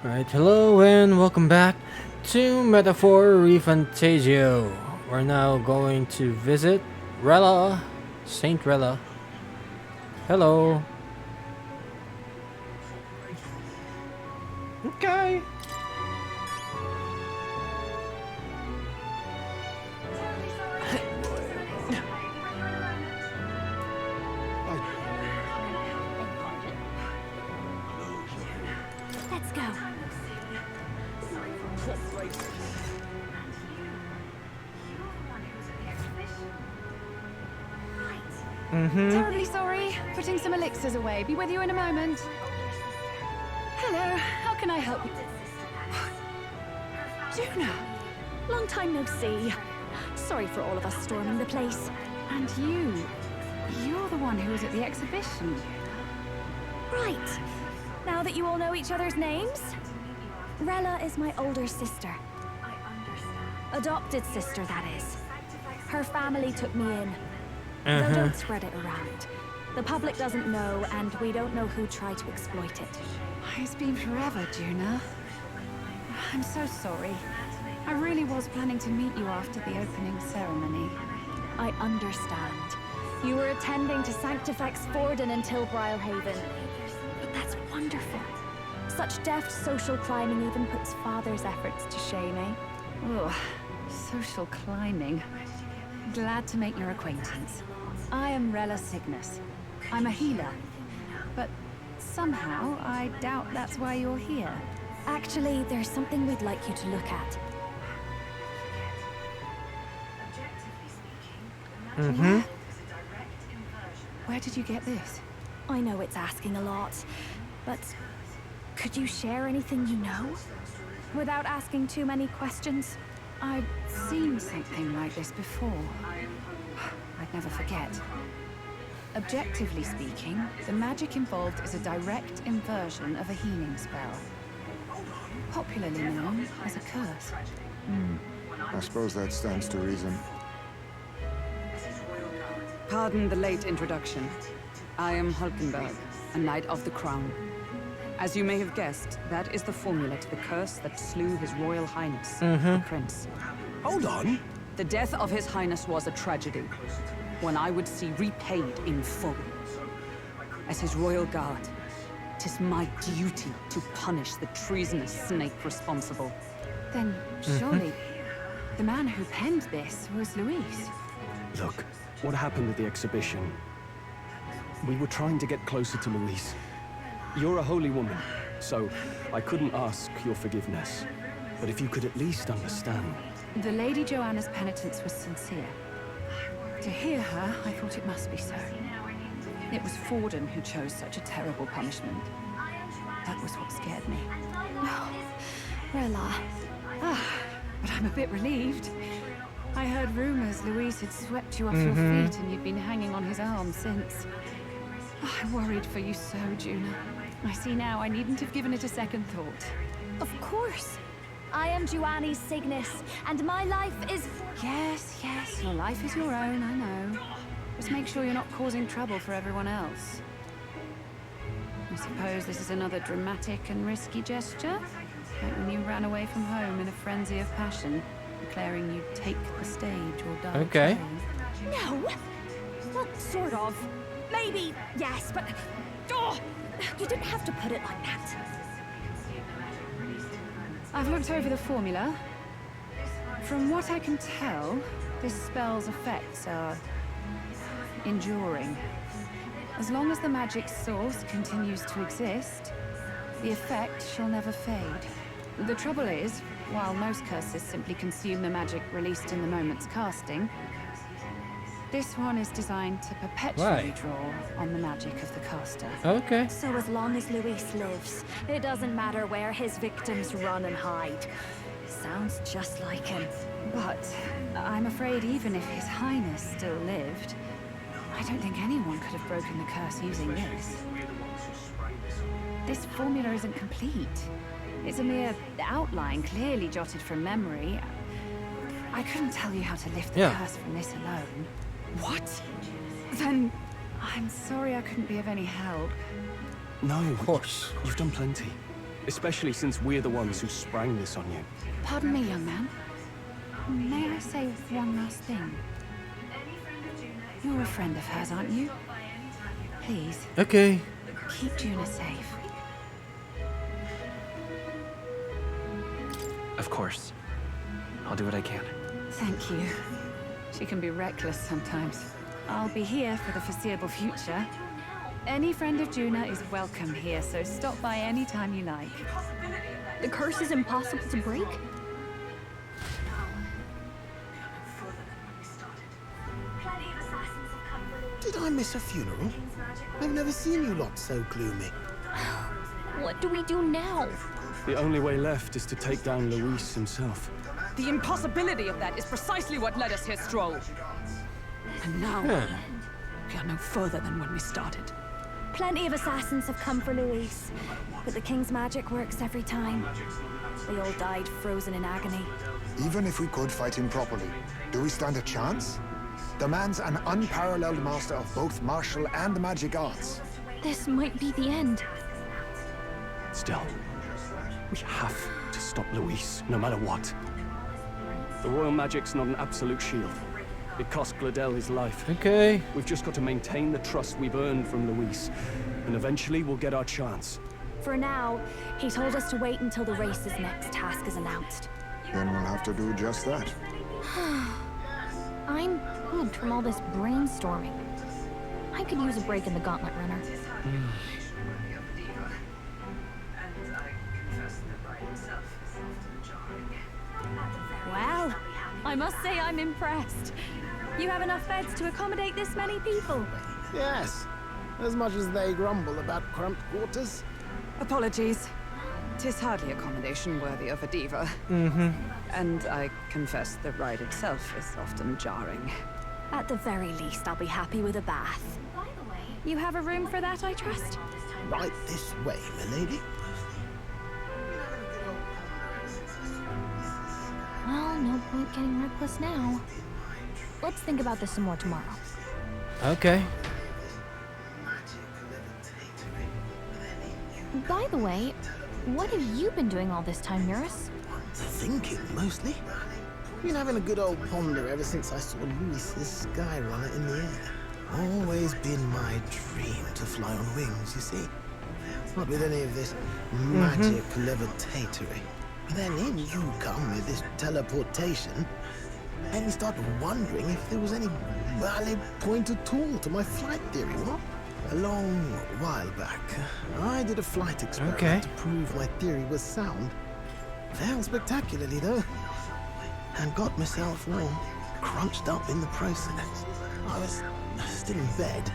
Alright, hello and welcome back to Metaphor ReFantazio. We're now going to visit Rella, Saint Rella. Hello. Okay. Let's go. Terribly sorry. Putting some elixirs away. Be with you in a moment. Hello. How can I help you? Junah! Long time no see. Sorry for all of us storming the place. And you're the one who was at the exhibition. Right. Now that you all know each other's names? Rella is my older sister. Adopted sister, that is. Her family took me in. Though don't spread it around. The public doesn't know, and we don't know who tried to exploit it. It's been forever, Junah. I'm so sorry. I really was planning to meet you after the opening ceremony. I understand. You were attending to Sanctifex Forden until Brylehaven. But that's wonderful. Such deft social climbing even puts father's efforts to shame, eh? Oh, social climbing. Glad to make your acquaintance. I am Rella Cygnus. I'm a healer. But somehow, I doubt that's why you're here. Actually, there's something we'd like you to look at. Where did you get this? I know it's asking a lot, but could you share anything you know? Without asking too many questions? I've seen something like this before. I'd never forget. Objectively speaking, the magic involved is a direct inversion of a healing spell. Popularly known as a curse. I suppose that stands to reason. Pardon the late introduction. I am Hulkenberg, a Knight of the Crown. As you may have guessed, that is the formula to the curse that slew His Royal Highness, the Prince. Hold on. The death of His Highness was a tragedy, one I would see repaid in full. As His Royal Guard, 'tis my duty to punish the treasonous snake responsible. Then, surely, the man who penned this was Luis. Look, what happened at the exhibition? We were trying to get closer to Louise. You're a holy woman, so I couldn't ask your forgiveness. But if you could at least understand. The Lady Joanna's penitence was sincere. To hear her, I thought it must be so. It was Forden who chose such a terrible punishment. That was what scared me. No, Rella. But I'm a bit relieved. I heard rumors Luis had swept you off your feet and you'd been hanging on his arm since. I worried for you so, Junah. I see now I needn't have given it a second thought. Of course. I am Juani Cygnus, and my life is... Yes, your life is your own, I know. Just make sure you're not causing trouble for everyone else. I suppose this is another dramatic and risky gesture? Like when you ran away from home in a frenzy of passion, declaring you'd take the stage or die. Okay. No! Well, sort of. Maybe, yes, but... Oh, you didn't have to put it like that. I've looked over the formula. From what I can tell, this spell's effects are enduring. As long as the magic source continues to exist, the effect shall never fade. The trouble is, while most curses simply consume the magic released in the moment's casting, this one is designed to perpetually draw on the magic of the caster. Okay. So as long as Luis lives, it doesn't matter where his victims run and hide. Sounds just like him. But I'm afraid even if His Highness still lived, I don't think anyone could have broken the curse using this. This formula isn't complete. It's a mere outline, clearly jotted from memory. I couldn't tell you how to lift the curse from this alone. What? Then I'm sorry I couldn't be of any help. No, Of course. you've done plenty. Especially since we're the ones who sprang this on you. Pardon me, young man. May I say one last thing? You're a friend of hers, aren't you? Please, Okay. keep Junah safe. Of course. I'll do what I can. Thank you. She can be reckless sometimes. I'll be here for the foreseeable future. Any friend of Junah is welcome here, so stop by any time you like. The curse is impossible to break? Did I miss a funeral? I've never seen you lot so gloomy. What do we do now? The only way left is to take down Luis himself. The impossibility of that is precisely what led us here, Stroll. And now, we are no further than when we started. Plenty of assassins have come for Luis, but the king's magic works every time. They all died frozen in agony. Even if we could fight him properly, do we stand a chance? The man's an unparalleled master of both martial and magic arts. This might be the end. Still, we have to stop Luis, no matter what. The royal magic's not an absolute shield. It cost Gladel his life. Okay. We've just got to maintain the trust we've earned from Luis, and eventually we'll get our chance. For now, he told us to wait until the race's next task is announced. Then we'll have to do just that. I'm pooped from all this brainstorming. I could use a break in the gauntlet runner. Well, I must say I'm impressed. You have enough beds to accommodate this many people. Yes, as much as they grumble about cramped quarters. Apologies. 'Tis hardly accommodation worthy of a diva. And I confess the ride itself is often jarring. At the very least, I'll be happy with a bath. You have a room for that, I trust? Right this way, milady. Well, no point getting reckless now. Let's think about this some more tomorrow. Okay. By the way, what have you been doing all this time, Eurus? Thinking, mostly. Been having a good old ponder ever since I saw Luis's Skyrunner in the air. Always been my dream to fly on wings, you see. Not with any of this magic levitatory. But then in you come with this teleportation, and you start wondering if there was any valid point at all to my flight theory, what? A long while back, I did a flight experiment to prove my theory was sound. Failed spectacularly, though. And got myself all crunched up in the process. I was still in bed,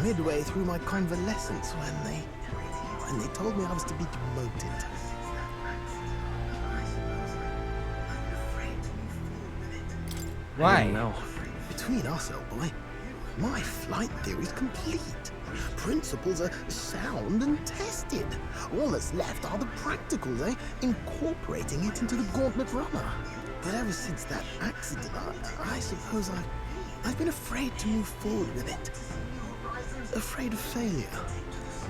midway through my convalescence when they told me I was to be demoted. Why? No. Between us, old boy, my flight theory's complete. Principles are sound and tested. All that's left are the practicals, incorporating it into the gauntlet runner. But ever since that accident, I suppose I've been afraid to move forward with it. Afraid of failure.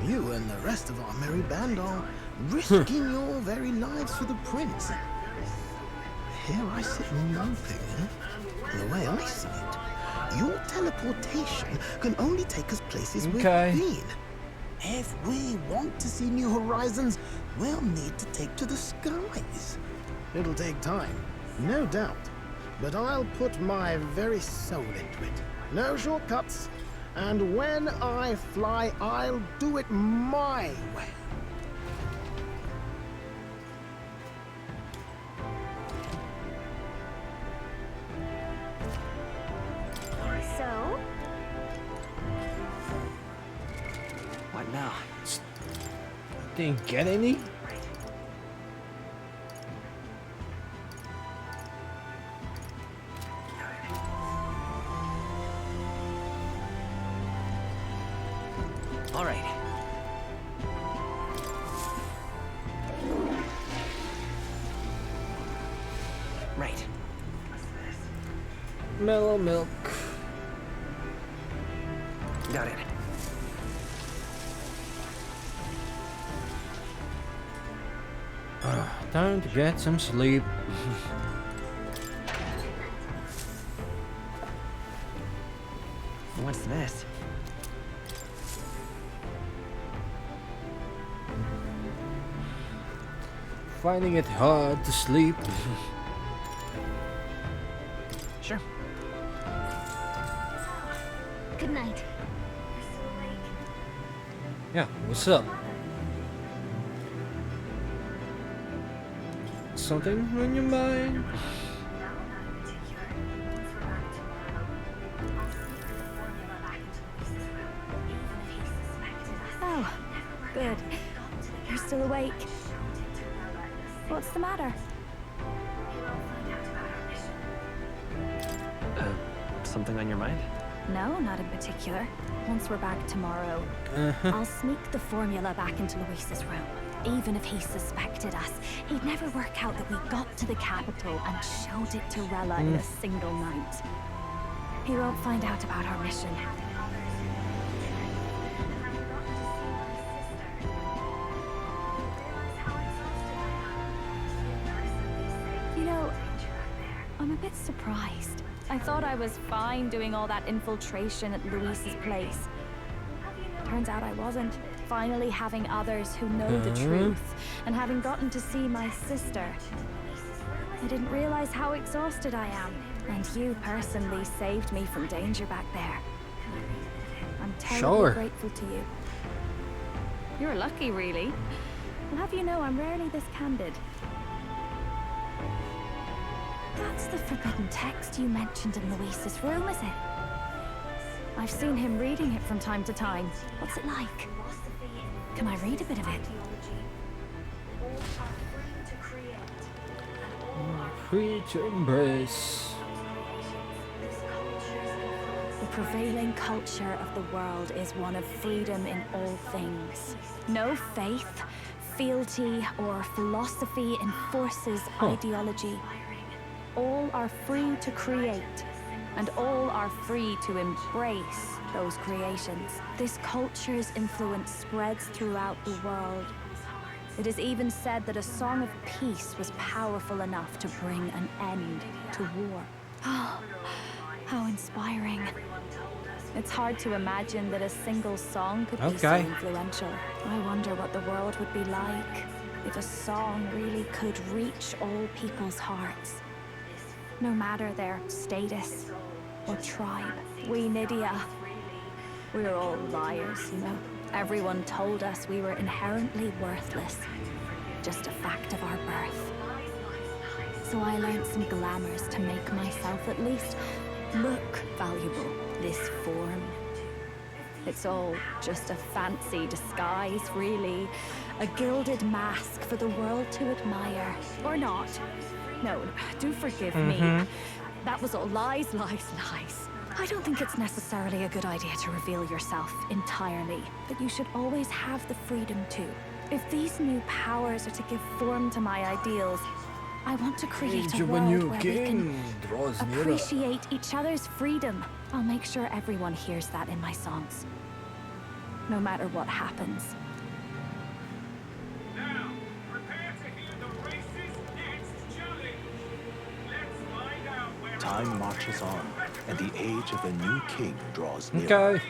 You and the rest of our merry band are risking your very lives for the prince. Here I sit moping, the way I see it. Your teleportation can only take us places we've been. If we want to see new horizons, we'll need to take to the skies. It'll take time, no doubt. But I'll put my very soul into it. No shortcuts. And when I fly, I'll do it my way. So? What now? Didn't get any? All right. Right. Mellow milk. Got it. Time to get some sleep. What's this? Finding it hard to sleep. Sure. Good night. Yeah, what's up? Something on your mind? Oh, good. You're still awake. What's the matter? Something on your mind? No, not in particular. Once we're back tomorrow, I'll sneak the formula back into Luis's room. Even if he suspected us, he'd never work out that we got to the capital and showed it to Rella in a single night. He won't find out about our mission. You know, I'm a bit surprised. I thought I was fine doing all that infiltration at Luis's place. Turns out I wasn't. Finally having others who know the truth, and having gotten to see my sister. I didn't realize how exhausted I am, and you personally saved me from danger back there. I'm terribly grateful to you. You're lucky, really. I'll have you know I'm rarely this candid. That's the forbidden text you mentioned in Luis's room, is it? I've seen him reading it from time to time. What's it like? Can I read a bit of it? Free to embrace. The prevailing culture of the world is one of freedom in all things. No faith, fealty, or philosophy enforces ideology. All are free to create, and all are free to embrace those creations. This culture's influence spreads throughout the world. It is even said that a song of peace was powerful enough to bring an end to war. Oh, how inspiring. It's hard to imagine that a single song could be so influential. I wonder what the world would be like if a song really could reach all people's hearts. No matter their status or tribe. We Nydia, we're all liars, you know. Everyone told us we were inherently worthless. Just a fact of our birth. So I learned some glamours to make myself at least look valuable. This form. It's all just a fancy disguise, really. A gilded mask for the world to admire. Or not. No, do forgive me. That was all lies, lies, lies. I don't think it's necessarily a good idea to reveal yourself entirely, but you should always have the freedom to. If these new powers are to give form to my ideals, I want to create a world where we can appreciate each other's freedom. I'll make sure everyone hears that in my songs. No matter what happens. Now, prepare to hear the race's next challenge. Let's find out where Time marches on, and the age of a new king draws near. Okay.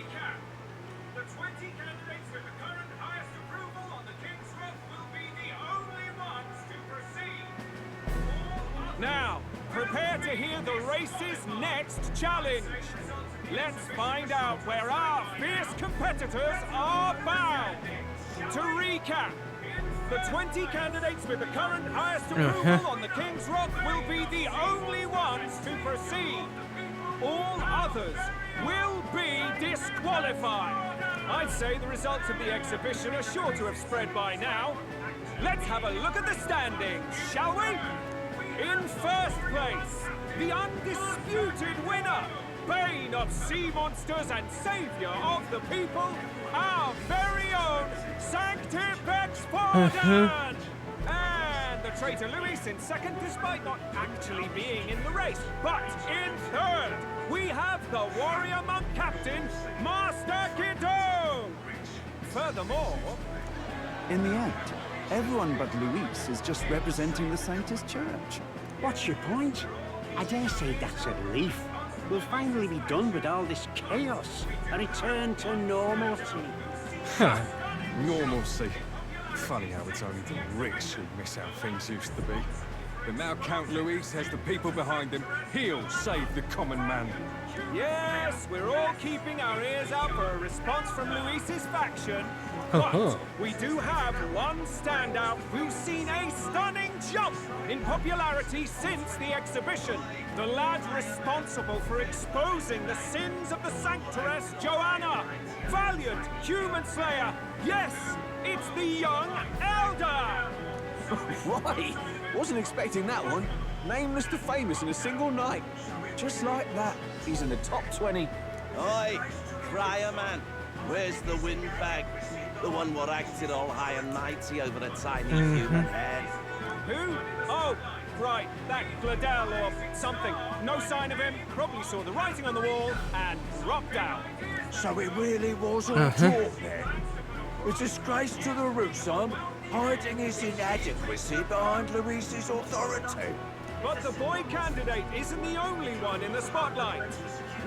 the 20 candidates with the current highest approval on the King's Rock will be the only ones to proceed. Now, prepare to hear the race's next challenge. Let's find out where our fierce competitors are bound. To recap, the 20 candidates with the current highest approval on the King's Rock will be the only ones to proceed. All others will be disqualified. I'd say the results of the exhibition are sure to have spread by now. Let's have a look at the standings, shall we? In first place, the undisputed winner, bane of sea monsters and savior of the people, our very own Sanctipex Pardon! And the traitor Luis in second, despite not actually being in the race. But in third, we have the warrior monk captain, Master Kiddo! Furthermore, In the end, Everyone but Luis is just representing the Sanctus Church. What's your point? I dare say that's a relief. We'll finally be done with all this chaos. A return to normalcy. Normalcy. Funny how it's only the rich who miss how things used to be. But now Count Luis has the people behind him. He'll save the common man. Yes, we're all keeping our ears out for a response from Luis's faction. But we do have one standout who's seen a stunning jump in popularity since the exhibition. The lad responsible for exposing the sins of the Sanctress Joanna. Valiant human slayer. Yes, it's the young elder. Right! Wasn't expecting that one. Nameless to famous in a single night. Just like that, he's in the top 20. Oi, crier man, where's the windbag? The one what acted all high and mighty over a tiny human head. Who? Oh, right, that Gladell or something. No sign of him, probably saw the writing on the wall and dropped out. So it really was all talk then? A disgrace to the Rusum, hiding his inadequacy behind Luis's authority. But the boy candidate isn't the only one in the spotlight.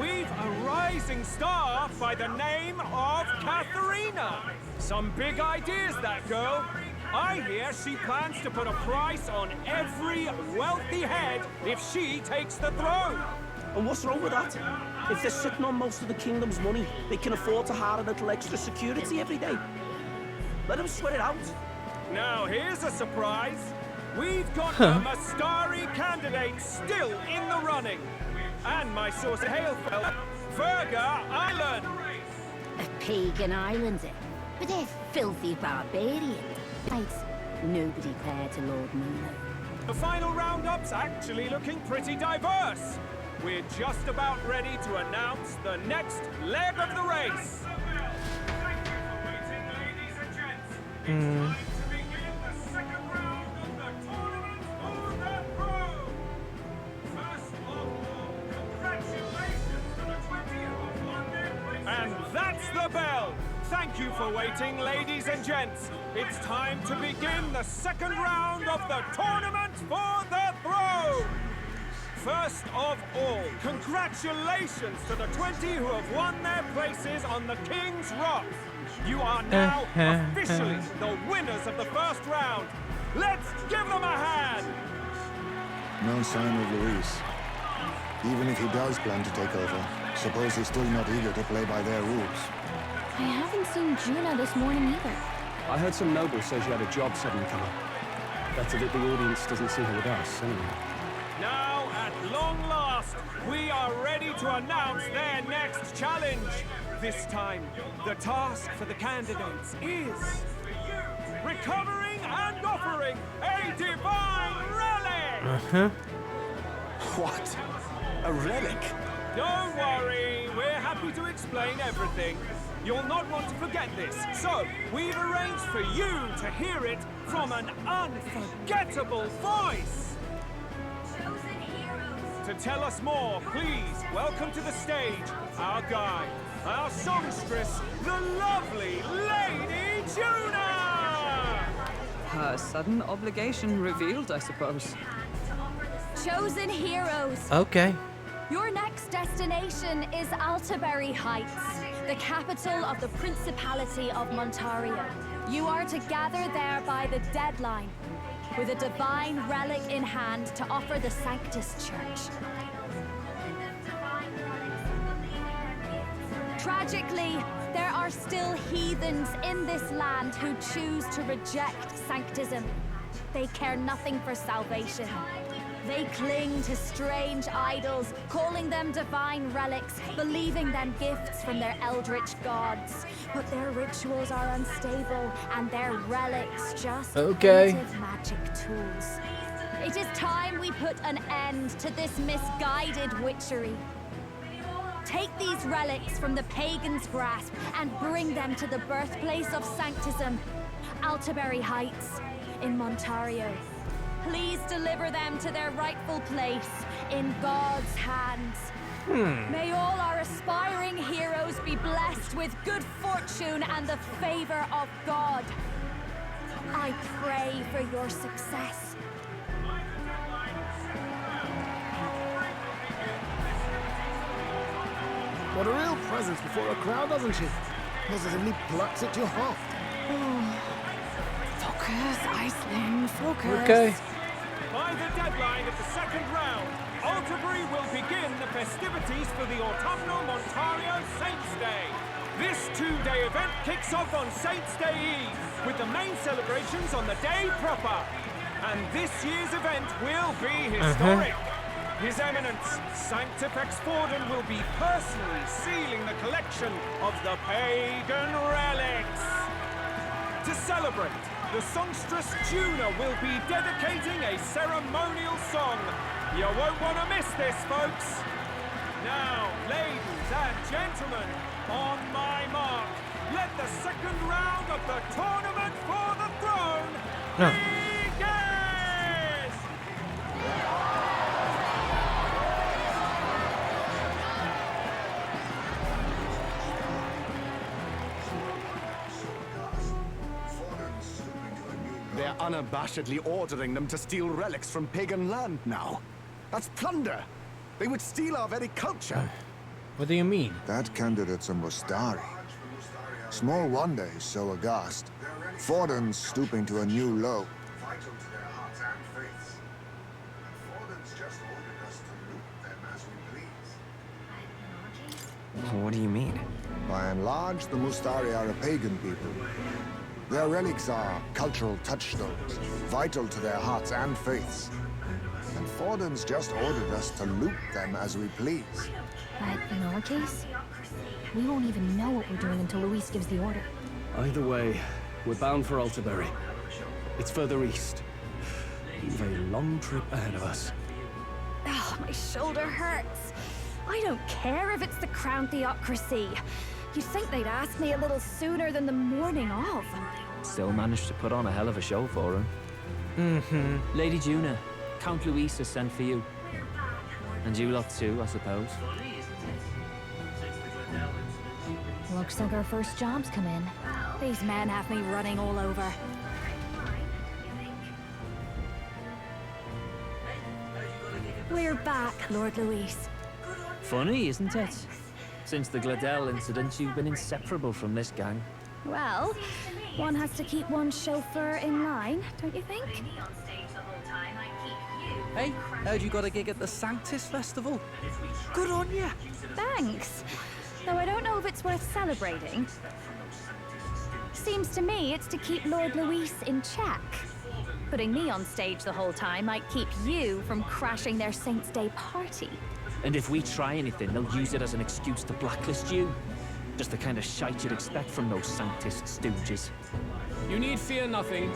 We've a rising star by the name of Katharina. Some big ideas, that girl. I hear she plans to put a price on every wealthy head if she takes the throne. And what's wrong with that? If they're sitting on most of the kingdom's money, they can afford to hire a little extra security every day. Let them sweat it out. Now here's a surprise. We've got a Mastari candidate still in the running. And my source of Hailfeld, Verga Island. A pagan island, eh? But they're filthy barbarians. Nobody compared to Lord Milo. The final roundup's actually looking pretty diverse. We're just about ready to announce the next leg of the race. Thank you for waiting, ladies and gents. It's time to begin the second round of the tournament for the throne. First of all, congratulations to the 20 who have won their places. And that's the bell. Thank you for waiting, ladies and gents. It's time to begin the second round of the tournament for the throne. First of all, congratulations to the 20 who have won their places on the King's Rock. You are now officially the winners of the first round. Let's give them a hand. No sign of Luis. Even if he does plan to take over, suppose he's still not eager to play by their rules. I haven't seen Junah this morning either. I heard some nobles say she had a job suddenly come up. Better that the audience doesn't see her with us, anyway. Now, at long last, we are ready to announce their next challenge. This time, the task for the candidates is recovering and offering a divine relic! What? A relic? Don't worry, we're happy to explain everything. You'll not want to forget this, so we've arranged for you to hear it from an unforgettable voice. To tell us more, please welcome to the stage our guide, our songstress, the lovely Lady Junah! Her sudden obligation revealed, I suppose. Chosen heroes. Okay. Your next destination is Altaberry Heights, the capital of the Principality of Montario. You are to gather there by the deadline, with a divine relic in hand to offer the Sanctus Church. Tragically, there are still heathens in this land who choose to reject Sanctism. They care nothing for salvation. They cling to strange idols, calling them divine relics, believing them gifts from their eldritch gods. But their rituals are unstable, and their relics just primitive magic tools. It is time we put an end to this misguided witchery. Take these relics from the pagan's grasp and bring them to the birthplace of Sanctism, Altaberry Heights, in Montario. Please deliver them to their rightful place in God's hands. May all our aspiring heroes be blessed with good fortune and the favor of God. I pray for your success. What a real presence before a crowd, doesn't she? Positively plucks at your heart. Focus, Iceland, focus. Okay. By the deadline of the second round, Alterbury will begin the festivities for the Autumnal Montario Saints' Day. This two-day event kicks off on Saints' Day Eve, with the main celebrations on the day proper. And this year's event will be historic. His Eminence, Sanctifex Forden, will be personally sealing the collection of the pagan relics. To celebrate, the songstress Junah will be dedicating a ceremonial song. You won't want to miss this, folks. Now, ladies and gentlemen, on my mark, let the second round of the tournament for the throne begin! They're unabashedly ordering them to steal relics from pagan land now. That's plunder. They would steal our very culture. What do you mean? That candidate's a Mustari. Small wonder he's so aghast. Forden's stooping to a new low. What do you mean? By and large, the Mustari are a pagan people. Their relics are cultural touchstones, vital to their hearts and faiths. And Forden's just ordered us to loot them as we please. But in our case, we won't even know what we're doing until Luis gives the order. Either way, we're bound for Alterbury. It's further east. We've a long trip ahead of us. Oh, my shoulder hurts. I don't care if it's the Crown Theocracy. You'd think they'd ask me a little sooner than the morning of. Still managed to put on a hell of a show for him. Lady Junah, Count Luis has sent for you. And you lot too, I suppose. Looks like our first job's come in. These men have me running all over. We're back, Lord Luis. Funny, isn't it? Since the Gladel incident, you've been inseparable from this gang. Well, one has to keep one's chauffeur in line, don't you think? Hey, heard you got a gig at the Sanctus Festival? Good on ya! Thanks. Though I don't know if it's worth celebrating. Seems to me it's to keep Lord Luis in check. Putting me on stage the whole time might keep you from crashing their Saints' Day party. And if we try anything, they'll use it as an excuse to blacklist you. Just the kind of shite you'd expect from those Sanctist stooges. You need fear nothing.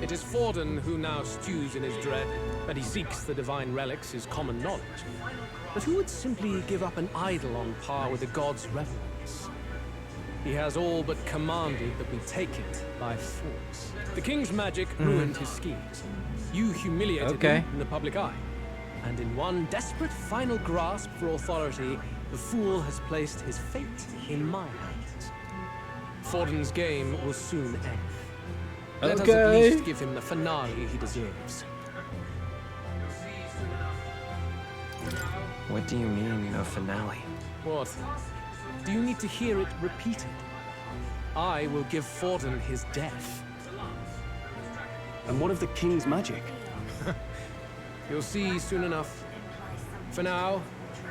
It is Forden who now stews in his dread. That he seeks the divine relics is common knowledge. But who would simply give up an idol on par with the god's reverence? He has all but commanded that we take it by force. The king's magic ruined his schemes. You humiliated him in the public eye. And in one desperate final grasp for authority, the fool has placed his fate in my hands. Forden's game will soon end. Let us at least give him the finale he deserves. What do you mean, a finale? What? Do you need to hear it repeated? I will give Forden his death. And what of the king's magic? You'll see soon enough. For now,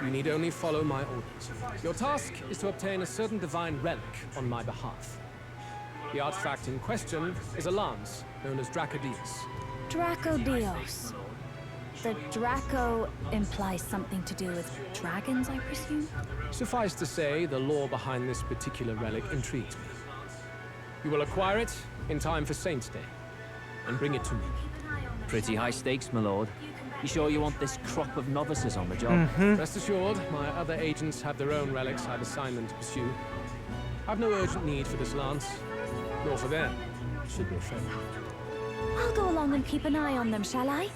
you need only follow my orders. Your task is to obtain a certain divine relic on my behalf. The artifact in question is a lance known as Dracodius. Dracodios. The Draco implies something to do with dragons, I presume? Suffice to say, the lore behind this particular relic intrigues me. You will acquire it in time for Saints' Day, and bring it to me. Pretty high stakes, my lord. You sure you want this crop of novices on the job? Rest assured, my other agents have their own relics I've assigned them to pursue. I've no urgent need for this lance, nor for them, should be afraid. I'll go along and keep an eye on them, shall I?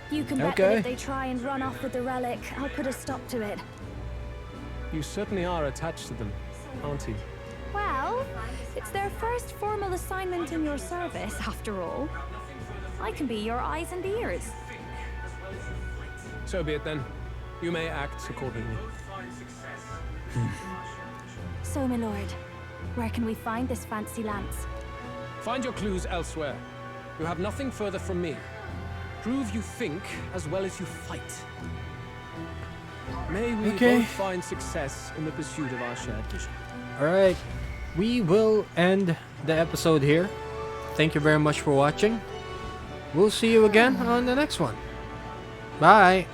You can bet that if they try and run off with the relic, I'll put a stop to it. You certainly are attached to them, aren't you? Well, Well, it's their first formal assignment in your service, after all. I can be your eyes and ears. So be it then. You may act accordingly. So, my lord, where can we find this fancy lance? Find your clues elsewhere. You have nothing further from me. Prove you think as well as you fight. May we both find success in the pursuit of our shared vision. Alright, we will end the episode here. Thank you very much for watching. We'll see you again on the next one. Bye!